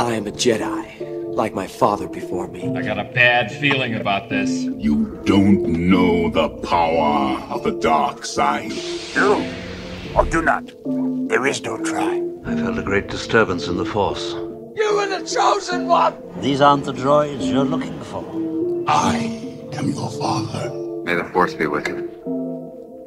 I am a Jedi, like my father before me. I got a bad feeling about this. You don't know the power of the dark side. Do or do not. There is no try. I felt a great disturbance in the Force. You were the chosen one! These aren't the droids you're looking for. I am your father. May the Force be with you.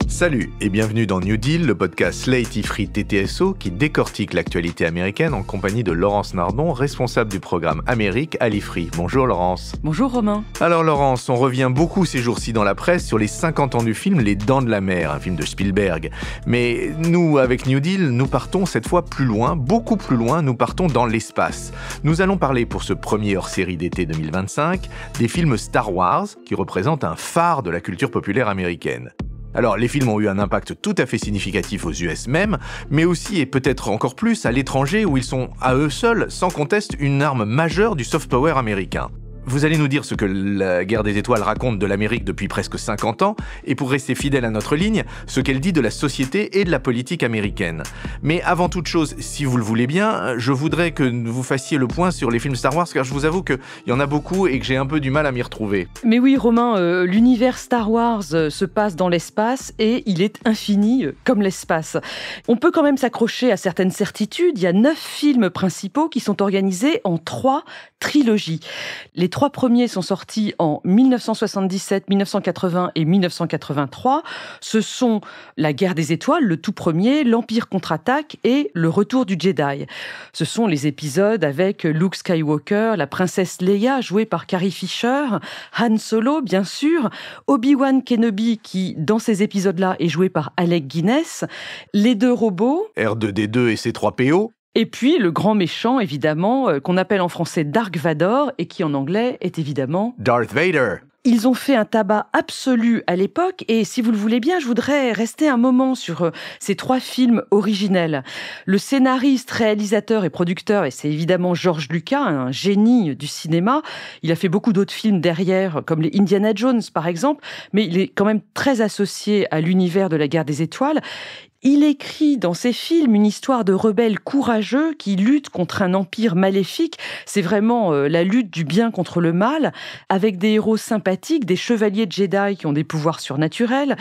Salut et bienvenue dans New Deal, le podcast Slate Ifrit TTSO qui décortique l'actualité américaine en compagnie de Laurence Nardon, responsable du programme Amérique à l'Ifrit. Bonjour Laurence. Bonjour Romain. Alors Laurence, on revient beaucoup ces jours-ci dans la presse sur les 50 ans du film Les Dents de la Mer, un film de Spielberg. Mais nous, avec New Deal, nous partons cette fois plus loin, beaucoup plus loin, nous partons dans l'espace. Nous allons parler pour ce premier hors-série d'été 2025 des films Star Wars qui représentent un phare de la culture populaire américaine. Alors, les films ont eu un impact tout à fait significatif aux US même, mais aussi et peut-être encore plus à l'étranger où ils sont à eux seuls, sans conteste, une arme majeure du soft power américain. Vous allez nous dire ce que la guerre des étoiles raconte de l'Amérique depuis presque 50 ans, et pour rester fidèle à notre ligne, ce qu'elle dit de la société et de la politique américaine. Mais avant toute chose, si vous le voulez bien, je voudrais que vous fassiez le point sur les films Star Wars, car je vous avoue qu'il y en a beaucoup et que j'ai un peu du mal à m'y retrouver. Mais oui Romain, l'univers Star Wars se passe dans l'espace et il est infini comme l'espace. On peut quand même s'accrocher à certaines certitudes. Il y a 9 films principaux qui sont organisés en 3 trilogies. Les 3 premiers sont sortis en 1977, 1980 et 1983. Ce sont La guerre des étoiles, le tout premier, L'Empire contre-attaque et Le retour du Jedi. Ce sont les épisodes avec Luke Skywalker, la princesse Leia jouée par Carrie Fisher, Han Solo bien sûr, Obi-Wan Kenobi qui dans ces épisodes-là est joué par Alec Guinness, les 2 robots R2D2 et C3PO. Et puis le grand méchant, évidemment, qu'on appelle en français Dark Vador et qui en anglais est évidemment Darth Vader. Ils ont fait un tabac absolu à l'époque et si vous le voulez bien, je voudrais rester un moment sur ces 3 films originels. Le scénariste, réalisateur et producteur, et c'est évidemment George Lucas, un génie du cinéma. Il a fait beaucoup d'autres films derrière, comme les Indiana Jones par exemple, mais il est quand même très associé à l'univers de la guerre des étoiles. Il écrit dans ses films une histoire de rebelles courageux qui luttent contre un empire maléfique. C'est vraiment la lutte du bien contre le mal, avec des héros sympathiques, des chevaliers Jedi qui ont des pouvoirs surnaturels,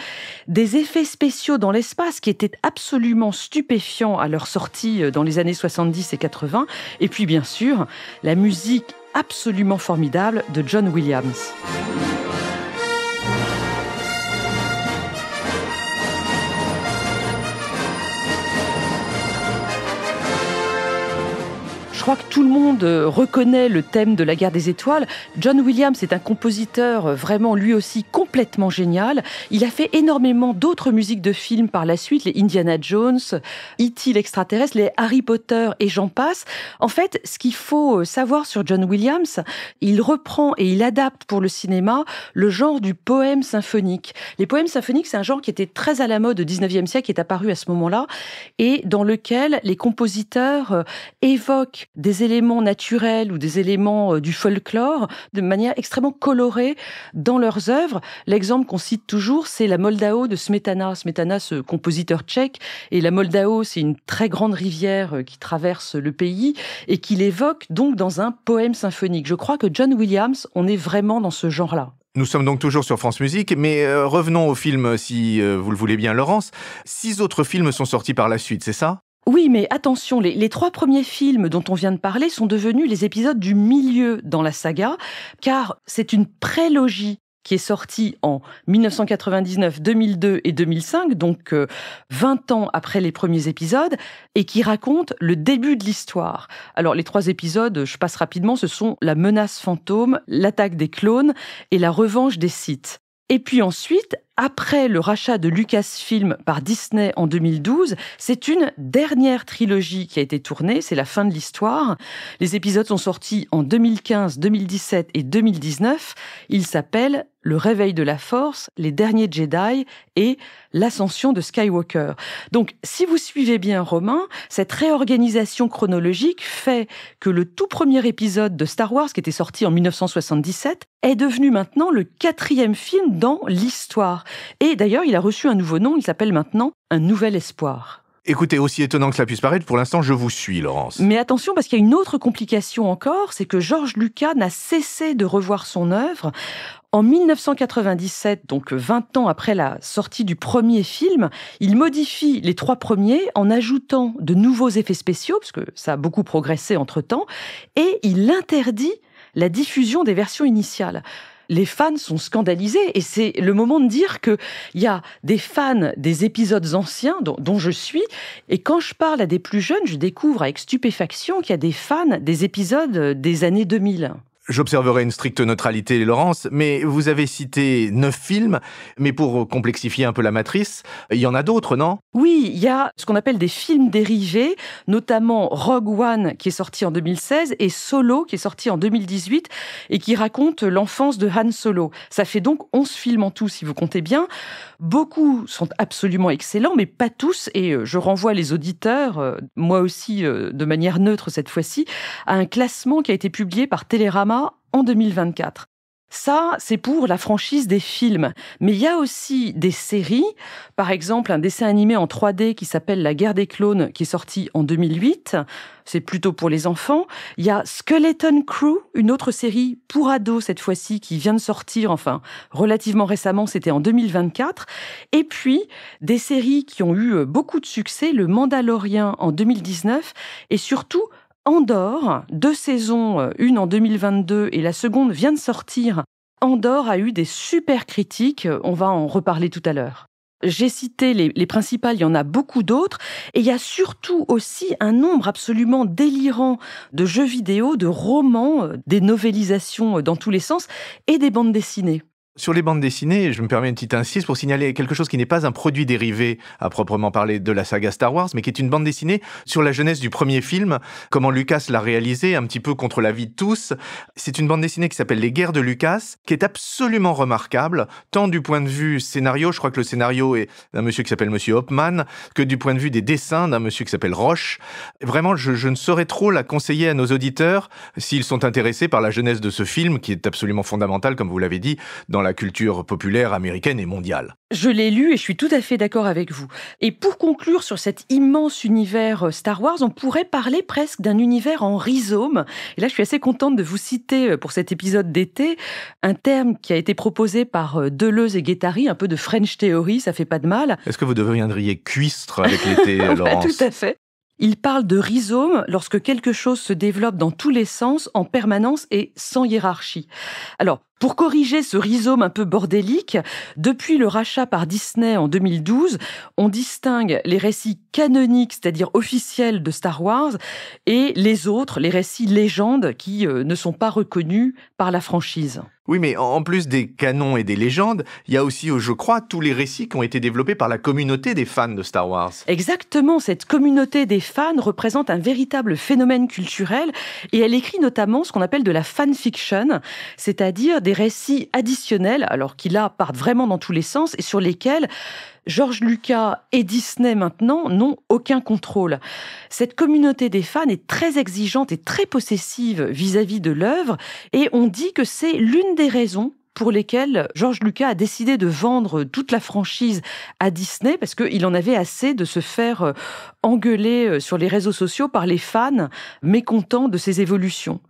des effets spéciaux dans l'espace qui étaient absolument stupéfiants à leur sortie dans les années 70 et 80, et puis bien sûr, la musique absolument formidable de John Williams. Je crois que tout le monde reconnaît le thème de la guerre des étoiles. John Williams est un compositeur vraiment lui aussi complètement génial. Il a fait énormément d'autres musiques de films par la suite, les Indiana Jones, E.T. l'extraterrestre, les Harry Potter et j'en passe. En fait, ce qu'il faut savoir sur John Williams, il reprend et il adapte pour le cinéma le genre du poème symphonique. Les poèmes symphoniques, c'est un genre qui était très à la mode au 19e siècle, qui est apparu à ce moment-là, et dans lequel les compositeurs évoquent des éléments naturels ou des éléments du folklore de manière extrêmement colorée dans leurs œuvres. L'exemple qu'on cite toujours, c'est la Moldao de Smetana. Smetana, ce compositeur tchèque, et la Moldao, c'est une très grande rivière qui traverse le pays et qu'il évoque donc dans un poème symphonique. Je crois que John Williams, on est vraiment dans ce genre-là. Nous sommes donc toujours sur France Musique, mais revenons au film si vous le voulez bien, Laurence. 6 autres films sont sortis par la suite, c'est ça ? Oui, mais attention, les 3 premiers films dont on vient de parler sont devenus les épisodes du milieu dans la saga, car c'est une prélogie qui est sortie en 1999, 2002 et 2005, donc 20 ans après les premiers épisodes, et qui raconte le début de l'histoire. Alors, les 3 épisodes, je passe rapidement, ce sont La menace fantôme, L'attaque des clones et La revanche des Sith. Et puis ensuite, après le rachat de Lucasfilm par Disney en 2012, c'est une dernière trilogie qui a été tournée, c'est la fin de l'histoire. Les épisodes sont sortis en 2015, 2017 et 2019. Ils s'appellent Le réveil de la force, Les derniers Jedi et L'ascension de Skywalker. Donc, si vous suivez bien Romain, cette réorganisation chronologique fait que le tout premier épisode de Star Wars, qui était sorti en 1977, est devenu maintenant le 4e film dans l'histoire. Et d'ailleurs, il a reçu un nouveau nom, il s'appelle maintenant Un nouvel espoir. Écoutez, aussi étonnant que cela puisse paraître, pour l'instant, je vous suis, Laurence. Mais attention, parce qu'il y a une autre complication encore, c'est que George Lucas n'a cessé de revoir son œuvre. En 1997, donc 20 ans après la sortie du premier film, il modifie les 3 premiers en ajoutant de nouveaux effets spéciaux, parce que ça a beaucoup progressé entre-temps, et il interdit la diffusion des versions initiales. Les fans sont scandalisés et c'est le moment de dire qu'il y a des fans des épisodes anciens dont je suis, et quand je parle à des plus jeunes, je découvre avec stupéfaction qu'il y a des fans des épisodes des années 2000. J'observerai une stricte neutralité, Laurence, mais vous avez cité 9 films, mais pour complexifier un peu la matrice, il y en a d'autres, non? Oui, il y a ce qu'on appelle des films dérivés, notamment Rogue One qui est sorti en 2016 et Solo qui est sorti en 2018 et qui raconte l'enfance de Han Solo. Ça fait donc 11 films en tout, si vous comptez bien. Beaucoup sont absolument excellents, mais pas tous, et je renvoie les auditeurs, moi aussi de manière neutre cette fois-ci, à un classement qui a été publié par Télérama en 2024. Ça, c'est pour la franchise des films. Mais il y a aussi des séries, par exemple un dessin animé en 3D qui s'appelle La Guerre des clones, qui est sorti en 2008. C'est plutôt pour les enfants. Il y a Skeleton Crew, une autre série pour ados cette fois-ci, qui vient de sortir, enfin, relativement récemment, c'était en 2024. Et puis, des séries qui ont eu beaucoup de succès, Le Mandalorian en 2019, et surtout Andor, 2 saisons, une en 2022 et la seconde vient de sortir. Andor a eu des super critiques, on va en reparler tout à l'heure. J'ai cité les principales, il y en a beaucoup d'autres, et il y a surtout aussi un nombre absolument délirant de jeux vidéo, de romans, des novélisations dans tous les sens, et des bandes dessinées. Sur les bandes dessinées, je me permets une petite insiste pour signaler quelque chose qui n'est pas un produit dérivé à proprement parler de la saga Star Wars, mais qui est une bande dessinée sur la jeunesse du premier film, comment Lucas l'a réalisé, un petit peu contre l'avis de tous. C'est une bande dessinée qui s'appelle Les Guerres de Lucas, qui est absolument remarquable, tant du point de vue scénario, je crois que le scénario est d'un monsieur qui s'appelle Monsieur Hopman, que du point de vue des dessins d'un monsieur qui s'appelle Roche. Vraiment, je ne saurais trop la conseiller à nos auditeurs s'ils sont intéressés par la jeunesse de ce film, qui est absolument fondamental, comme vous l'avez dit, dans la culture populaire américaine et mondiale. Je l'ai lu et je suis tout à fait d'accord avec vous. Et pour conclure sur cet immense univers Star Wars, on pourrait parler presque d'un univers en rhizome. Et là, je suis assez contente de vous citer pour cet épisode d'été un terme qui a été proposé par Deleuze et Guattari, un peu de French Theory, ça fait pas de mal. Est-ce que vous deviendriez cuistre avec l'été, Laurence? Tout à fait. Il parle de rhizome lorsque quelque chose se développe dans tous les sens, en permanence et sans hiérarchie. Alors, pour corriger ce rhizome un peu bordélique, depuis le rachat par Disney en 2012, on distingue les récits canoniques, c'est-à-dire officiels de Star Wars, et les autres, les récits légendes qui ne sont pas reconnus par la franchise. Oui, mais en plus des canons et des légendes, il y a aussi, je crois, tous les récits qui ont été développés par la communauté des fans de Star Wars. Exactement, cette communauté des fans représente un véritable phénomène culturel et elle écrit notamment ce qu'on appelle de la fanfiction, c'est-à-dire des récits additionnels, alors qui là partent vraiment dans tous les sens et sur lesquels George Lucas et Disney maintenant n'ont aucun contrôle. Cette communauté des fans est très exigeante et très possessive vis-à-vis de l'œuvre et on dit que c'est l'une des raisons pour lesquelles George Lucas a décidé de vendre toute la franchise à Disney parce qu'il en avait assez de se faire engueuler sur les réseaux sociaux par les fans mécontents de ses évolutions.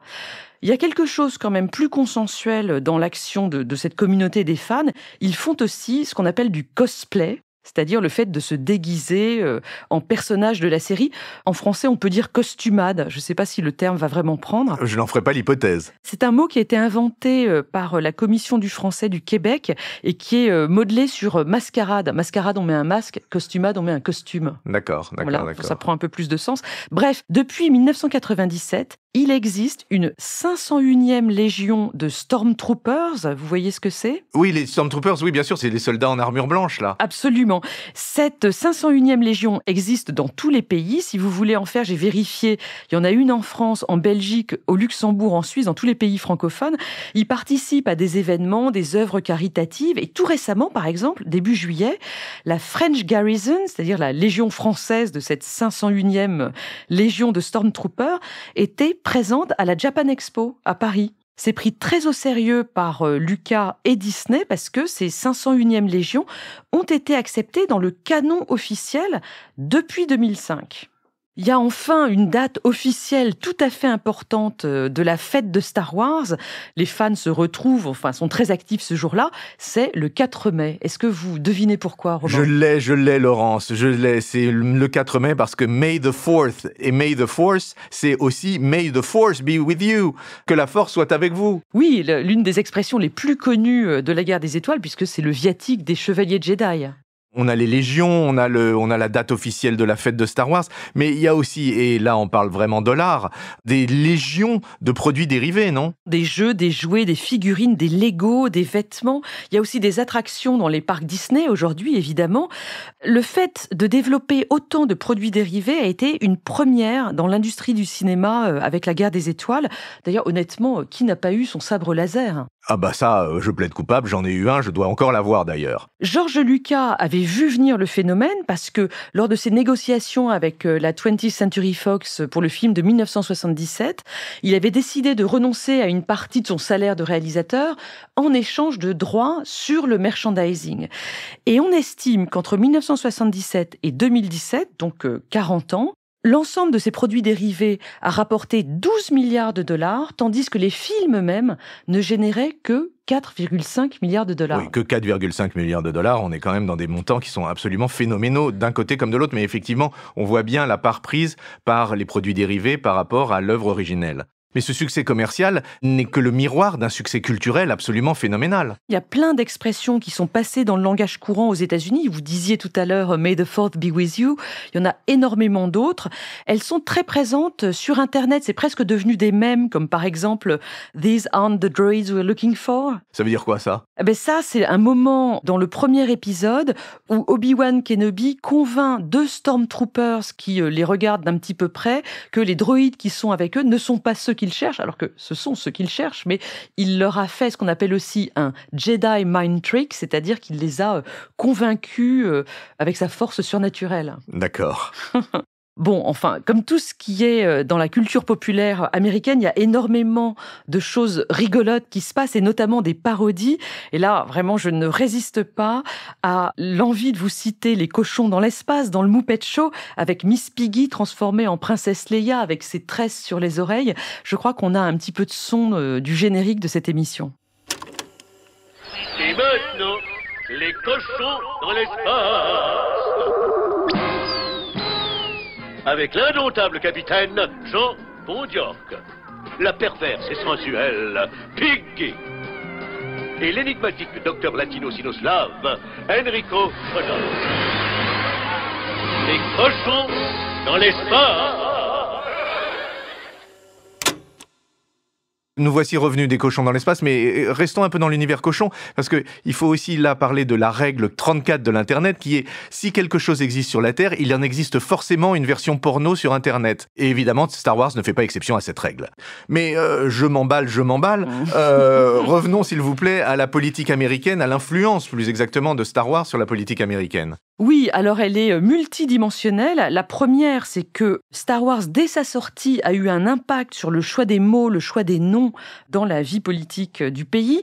Il y a quelque chose quand même plus consensuel dans l'action de cette communauté des fans. Ils font aussi ce qu'on appelle du cosplay, c'est-à-dire le fait de se déguiser en personnage de la série. En français, on peut dire costumade. Je ne sais pas si le terme va vraiment prendre. Je n'en ferai pas l'hypothèse. C'est un mot qui a été inventé par la Commission du français du Québec et qui est modelé sur mascarade. Mascarade, on met un masque. Costumade, on met un costume. D'accord. Voilà, ça prend un peu plus de sens. Bref, depuis 1997, il existe une 501e légion de Stormtroopers. Vous voyez ce que c'est ? Oui, les Stormtroopers, oui, bien sûr, c'est les soldats en armure blanche, là. Absolument. Cette 501e légion existe dans tous les pays. Si vous voulez en faire, j'ai vérifié, il y en a une en France, en Belgique, au Luxembourg, en Suisse, dans tous les pays francophones. Ils participent à des événements, des œuvres caritatives. Et tout récemment, par exemple, début juillet, la French Garrison, c'est-à-dire la légion française de cette 501e légion de Stormtroopers, était présente à la Japan Expo à Paris. C'est pris très au sérieux par Lucas et Disney parce que ces 501e Légions ont été acceptées dans le canon officiel depuis 2005. Il y a enfin une date officielle tout à fait importante de la fête de Star Wars. Les fans se retrouvent, sont très actifs ce jour-là. C'est le 4 mai. Est-ce que vous devinez pourquoi, Romain ? Je l'ai, Laurence. Je l'ai. C'est le 4 mai parce que May the 4th et May the Force, c'est aussi May the Force be with you. Que la force soit avec vous. Oui, l'une des expressions les plus connues de la guerre des étoiles, puisque c'est le viatique des chevaliers Jedi. On a les légions, on a la date officielle de la fête de Star Wars, mais il y a aussi, et là on parle vraiment dollars, des légions de produits dérivés, non ? Des jeux, des jouets, des figurines, des Legos, des vêtements. Il y a aussi des attractions dans les parcs Disney aujourd'hui, évidemment. Le fait de développer autant de produits dérivés a été une première dans l'industrie du cinéma avec la guerre des étoiles. D'ailleurs, honnêtement, qui n'a pas eu son sabre laser ? Ah bah ça, je plaide coupable, j'en ai eu un, je dois encore l'avoir d'ailleurs. George Lucas avait vu venir le phénomène parce que lors de ses négociations avec la 20th Century Fox pour le film de 1977, il avait décidé de renoncer à une partie de son salaire de réalisateur en échange de droits sur le merchandising. Et on estime qu'entre 1977 et 2017, donc 40 ans, l'ensemble de ces produits dérivés a rapporté 12 milliards de dollars, tandis que les films eux-mêmes ne généraient que 4,5 milliards de dollars. Oui, que 4,5 milliards de dollars, on est quand même dans des montants qui sont absolument phénoménaux d'un côté comme de l'autre, mais effectivement, on voit bien la part prise par les produits dérivés par rapport à l'œuvre originelle. Mais ce succès commercial n'est que le miroir d'un succès culturel absolument phénoménal. Il y a plein d'expressions qui sont passées dans le langage courant aux États-Unis. Vous disiez tout à l'heure « May the 4th be with you ». Il y en a énormément d'autres. Elles sont très présentes sur Internet. C'est presque devenu des mèmes, comme par exemple « These aren't the droids we're looking for ». Ça veut dire quoi, ça ? Ça, c'est un moment dans le premier épisode où Obi-Wan Kenobi convainc 2 Stormtroopers qui les regardent d'un petit peu près que les droïdes qui sont avec eux ne sont pas ceux qu'ils cherchent, alors que ce sont ceux qu'ils cherchent, mais il leur a fait ce qu'on appelle aussi un Jedi mind trick, c'est-à-dire qu'il les a convaincus avec sa force surnaturelle. D'accord. Bon, comme tout ce qui est dans la culture populaire américaine, il y a énormément de choses rigolotes qui se passent, et notamment des parodies. Et là, vraiment, je ne résiste pas à l'envie de vous citer Les cochons dans l'espace, dans le Muppet Show, avec Miss Piggy transformée en princesse Leia, avec ses tresses sur les oreilles. Je crois qu'on a un petit peu de son du générique de cette émission. Et maintenant, les cochons dans l'espace. Avec l'indomptable capitaine Jean Bondiorc, la perverse et sensuelle Piggy, et l'énigmatique docteur latino-sinoslave Enrico Rodolphe. Les cochons dans l'espace. Nous voici revenus des cochons dans l'espace, mais restons un peu dans l'univers cochon, parce que il faut aussi là parler de la règle 34 de l'Internet, qui est si quelque chose existe sur la Terre, il en existe forcément une version porno sur Internet. Et évidemment, Star Wars ne fait pas exception à cette règle. Mais je m'emballe. Revenons s'il vous plaît à la politique américaine, à l'influence plus exactement de Star Wars sur la politique américaine. Oui, alors elle est multidimensionnelle. La première, c'est que Star Wars, dès sa sortie, a eu un impact sur le choix des mots, le choix des noms dans la vie politique du pays.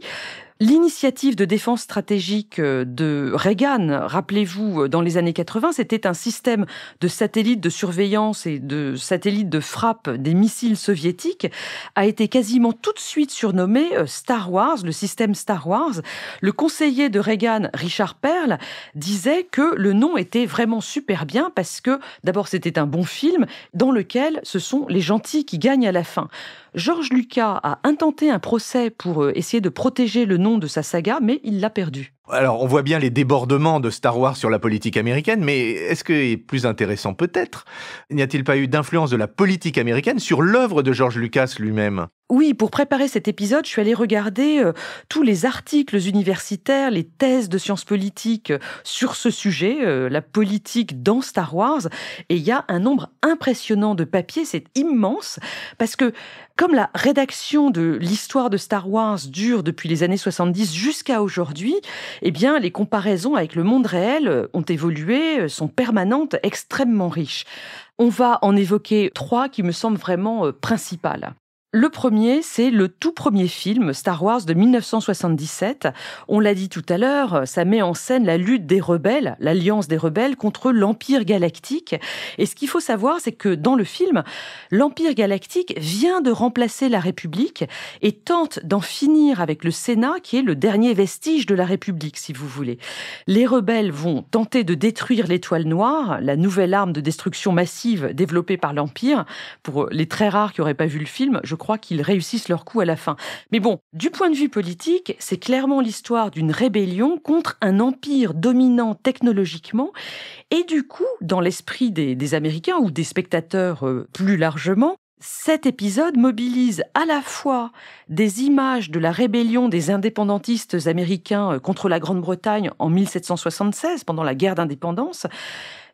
L'initiative de défense stratégique de Reagan, rappelez-vous, dans les années 80, c'était un système de satellites de surveillance et de satellites de frappe des missiles soviétiques, a été quasiment tout de suite surnommé Star Wars, le système Star Wars. Le conseiller de Reagan, Richard Perle, disait que le nom était vraiment super bien parce que, d'abord, c'était un bon film dans lequel ce sont les gentils qui gagnent à la fin. George Lucas a intenté un procès pour essayer de protéger le nom de sa saga, mais il l'a perdu. Alors, on voit bien les débordements de Star Wars sur la politique américaine, mais est-ce que, plus intéressant peut-être, n'y a-t-il pas eu d'influence de la politique américaine sur l'œuvre de George Lucas lui-même ? Oui, pour préparer cet épisode, je suis allée regarder tous les articles universitaires, les thèses de sciences politiques sur ce sujet, la politique dans Star Wars, et il y a un nombre impressionnant de papiers, c'est immense, parce que comme la rédaction de l'histoire de Star Wars dure depuis les années 70 jusqu'à aujourd'hui, eh bien, les comparaisons avec le monde réel ont évolué, sont permanentes, extrêmement riches. On va en évoquer 3 qui me semblent vraiment principales. Le premier, c'est le tout premier film Star Wars de 1977. On l'a dit tout à l'heure, ça met en scène la lutte des rebelles, l'alliance des rebelles contre l'Empire galactique. Et ce qu'il faut savoir, c'est que dans le film, l'Empire galactique vient de remplacer la République et tente d'en finir avec le Sénat, qui est le dernier vestige de la République, si vous voulez. Les rebelles vont tenter de détruire l'étoile noire, la nouvelle arme de destruction massive développée par l'Empire. Pour les très rares qui n'auraient pas vu le film, je crois qu'ils réussissent leur coup à la fin. Mais bon, du point de vue politique, c'est clairement l'histoire d'une rébellion contre un empire dominant technologiquement. Et du coup, dans l'esprit des Américains ou des spectateurs plus largement, cet épisode mobilise à la fois des images de la rébellion des indépendantistes américains contre la Grande-Bretagne en 1776, pendant la guerre d'indépendance,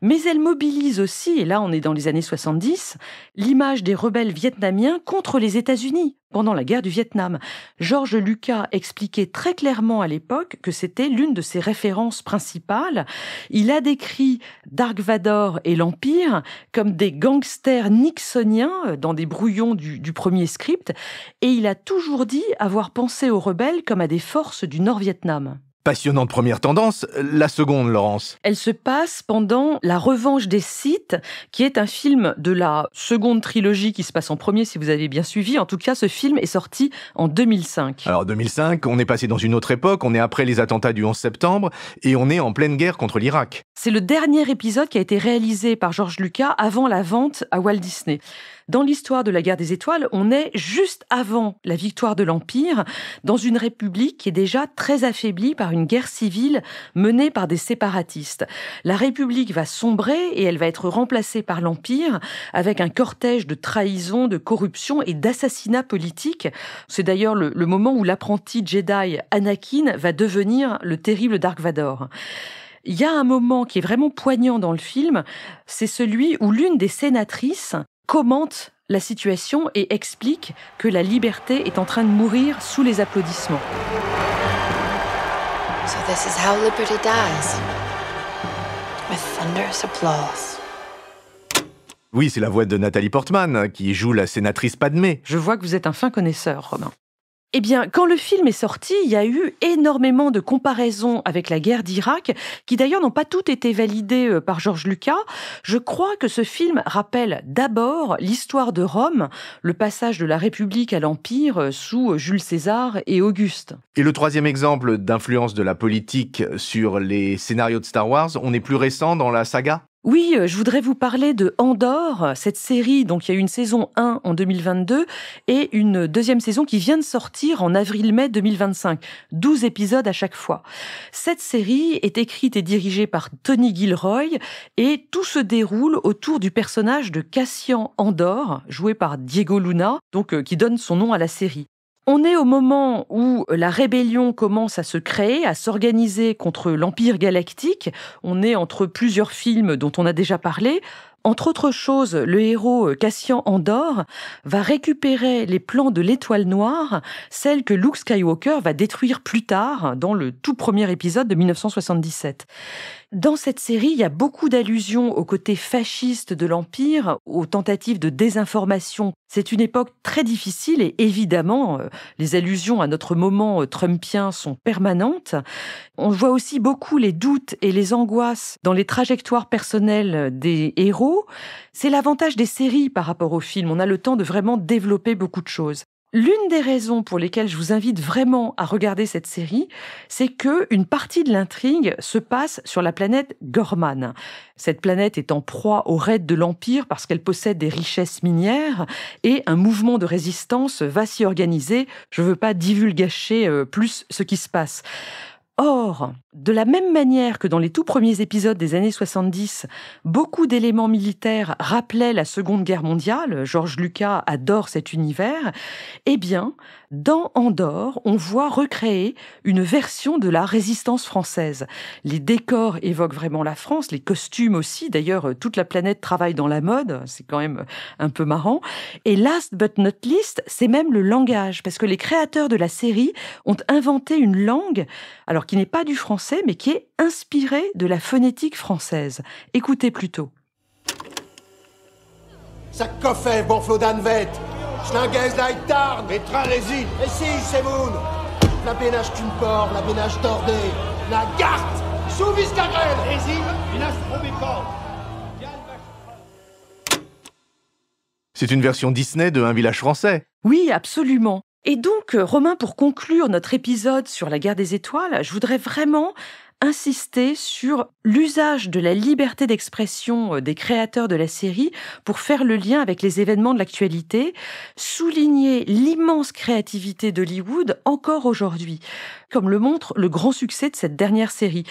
mais elle mobilise aussi, et là on est dans les années 70, l'image des rebelles vietnamiens contre les États-Unis pendant la guerre du Vietnam. George Lucas expliquait très clairement à l'époque que c'était l'une de ses références principales. Il a décrit Dark Vador et l'Empire comme des gangsters nixoniens dans des brouillons du premier script, et il a toujours dit avoir pensé aux rebelles comme à des forces du Nord-Vietnam. Passionnante première tendance. La seconde, Laurence? Elle se passe pendant La Revanche des Sith, qui est un film de la seconde trilogie qui se passe en premier, si vous avez bien suivi. En tout cas, ce film est sorti en 2005. Alors 2005, on est passé dans une autre époque, on est après les attentats du 11 septembre, et on est en pleine guerre contre l'Irak. C'est le dernier épisode qui a été réalisé par George Lucas avant la vente à Walt Disney. Dans l'histoire de la guerre des étoiles, on est juste avant la victoire de l'Empire, dans une république qui est déjà très affaiblie par une guerre civile menée par des séparatistes. La république va sombrer et elle va être remplacée par l'Empire, avec un cortège de trahison, de corruption et d'assassinats politiques. C'est d'ailleurs le moment où l'apprenti Jedi Anakin va devenir le terrible Dark Vador. Il y a un moment qui est vraiment poignant dans le film, c'est celui où l'une des sénatrices commente la situation et explique que la liberté est en train de mourir sous les applaudissements. So this is how liberty dies. With thunderous applause. Oui, c'est la voix de Nathalie Portman qui joue la sénatrice Padmé. Je vois que vous êtes un fin connaisseur, Romain. Eh bien, quand le film est sorti, il y a eu énormément de comparaisons avec la guerre d'Irak, qui d'ailleurs n'ont pas toutes été validées par George Lucas. Je crois que ce film rappelle d'abord l'histoire de Rome, le passage de la République à l'Empire sous Jules César et Auguste. Et le troisième exemple d'influence de la politique sur les scénarios de Star Wars, on est plus récent dans la saga ? Oui, je voudrais vous parler de Andor, cette série, donc il y a eu une saison 1 en 2022 et une deuxième saison qui vient de sortir en avril-mai 2025, 12 épisodes à chaque fois. Cette série est écrite et dirigée par Tony Gilroy et tout se déroule autour du personnage de Cassian Andor, joué par Diego Luna, donc qui donne son nom à la série. On est au moment où la rébellion commence à se créer, à s'organiser contre l'Empire galactique. On est entre plusieurs films dont on a déjà parlé. Entre autres choses, le héros Cassian Andor va récupérer les plans de l'étoile noire, celle que Luke Skywalker va détruire plus tard, dans le tout premier épisode de 1977. Dans cette série, il y a beaucoup d'allusions au côté fasciste de l'Empire, aux tentatives de désinformation. C'est une époque très difficile et évidemment, les allusions à notre moment trumpien sont permanentes. On voit aussi beaucoup les doutes et les angoisses dans les trajectoires personnelles des héros. C'est l'avantage des séries par rapport aux films. On a le temps de vraiment développer beaucoup de choses. L'une des raisons pour lesquelles je vous invite vraiment à regarder cette série, c'est que une partie de l'intrigue se passe sur la planète Gorman. Cette planète est en proie au raid de l'Empire parce qu'elle possède des richesses minières et un mouvement de résistance va s'y organiser. Je ne veux pas divulgacher plus ce qui se passe. Or, de la même manière que dans les tout premiers épisodes des années 70, beaucoup d'éléments militaires rappelaient la Seconde Guerre mondiale, George Lucas adore cet univers, eh bien, dans Andor, on voit recréer une version de la résistance française. Les décors évoquent vraiment la France, les costumes aussi, d'ailleurs toute la planète travaille dans la mode, c'est quand même un peu marrant. Et last but not least, c'est même le langage, parce que les créateurs de la série ont inventé une langue, alors qui n'est pas du français, mais qui est inspirée de la phonétique française. Écoutez plutôt. Ça coffait, bon flot d'anvette. Schlinguez la Tarn. Les trains résine. Et si, c'est Moon. La bénage qu'une port, la bénage tordée. La garte. Souvis Gagrel. Résine, bénage probécor. C'est une version Disney de Un village français. Oui, absolument. Et donc, Romain, pour conclure notre épisode sur la guerre des étoiles, je voudrais vraiment insister sur l'usage de la liberté d'expression des créateurs de la série pour faire le lien avec les événements de l'actualité, souligner l'immense créativité d'Hollywood encore aujourd'hui, comme le montre le grand succès de cette dernière série.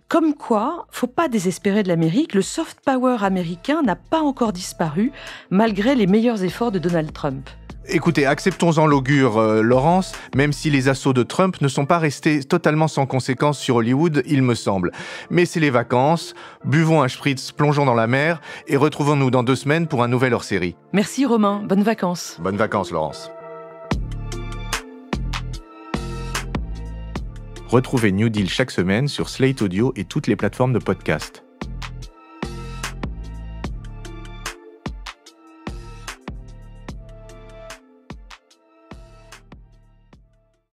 Comme quoi, faut pas désespérer de l'Amérique, le soft power américain n'a pas encore disparu, malgré les meilleurs efforts de Donald Trump. Écoutez, acceptons-en l'augure, Laurence, même si les assauts de Trump ne sont pas restés totalement sans conséquences sur Hollywood, il me semble. Mais c'est les vacances, buvons un spritz, plongeons dans la mer, et retrouvons-nous dans 2 semaines pour un nouvel hors-série. Merci Romain, bonnes vacances. Bonnes vacances, Laurence. Retrouvez New Deal chaque semaine sur Slate Audio et toutes les plateformes de podcast.